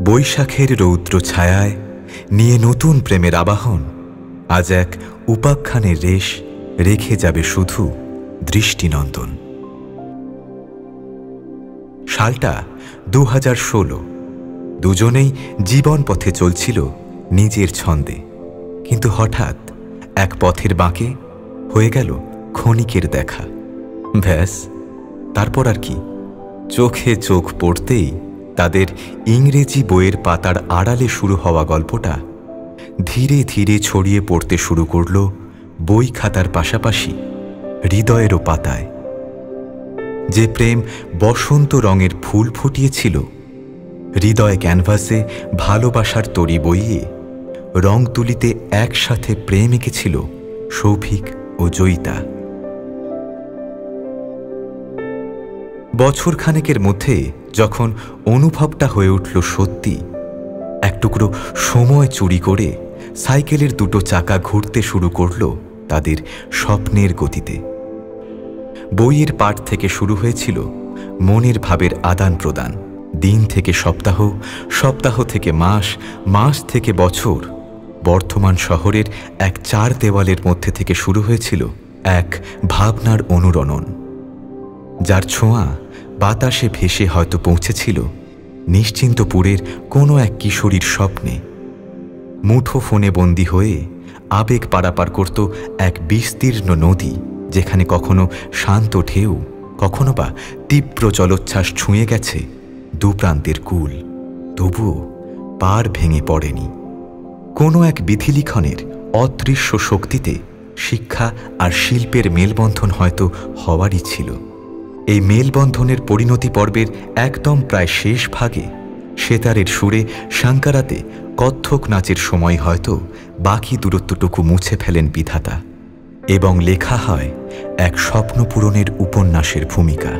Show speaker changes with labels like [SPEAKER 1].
[SPEAKER 1] বৈশাখের রৌদ্র ছায়ায় নিয়ে নতুন প্রেমের আবাহন আজ এক উপাখ্যানের রেশ রেখে যাবে শুধু দৃষ্টিনন্দন। সালটা 2016। দুজনেই জীবন পথে চলছিল নিজের ছন্দে, কিন্তু হঠাৎ এক পথের বাঁকে হয়ে গেল ক্ষণিকের দেখা। ব্যাস, তারপর আর কি? চোখে চোখ পড়তেই তাদের ইংরেজি বইয়ের পাতার আড়ালে শুরু হওয়া গল্পটা ধীরে ধীরে ছড়িয়ে পড়তে শুরু করল বই খাতার পাশাপাশি হৃদয়েরও পাতায়। যে প্রেম বসন্ত রঙের ফুল ফুটিয়েছিল, হৃদয় ক্যানভাসে ভালোবাসার তরি বইয়ে রং তুলিতে একসাথে প্রেম এঁকেছিল সৌভিক ও জয়িতা। বছরখানেকের মধ্যে যখন অনুভবটা হয়ে উঠল সত্যি, এক টুকরো সময় চুরি করে সাইকেলের দুটো চাকা ঘুরতে শুরু করল তাদের স্বপ্নের গতিতে। বইয়ের পাঠ থেকে শুরু হয়েছিল মনের ভাবের আদান প্রদান, দিন থেকে সপ্তাহ, সপ্তাহ থেকে মাস, মাস থেকে বছর। বর্ধমান শহরের এক চার দেওয়ালের মধ্যে থেকে শুরু হয়েছিল এক ভাবনার অনুরণন, যার ছোঁয়া বাতাসে ভেসে হয়তো পৌঁছেছিল নিশ্চিন্তপুরের কোনো এক কিশোরীর স্বপ্নে। মুঠো ফোনে বন্দী হয়ে আবেগ পারাপার করত এক বিস্তীর্ণ নদী, যেখানে কখনো শান্ত ঢেউ, কখনো বা তীব্র জলোচ্ছ্বাস ছুঁয়ে গেছে দুপ্রান্তের কূল, তবুও পার ভেঙে পড়েনি। কোনো এক বিধিলিখনের অদৃশ্য শক্তিতে শিক্ষা আর শিল্পের মেলবন্ধন হয়তো হওয়ারই ছিল। এই মেলবন্ধনের পরিণতি পর্বের একদম প্রায় শেষ ভাগে সেতারের সুরে সাঙ্কারাতে কত্থক নাচের সময় হয়তো বাকি দূরত্বটুকু মুছে ফেলেন বিধাতা, এবং লেখা হয় এক স্বপ্ন পূরণের উপন্যাসের ভূমিকা।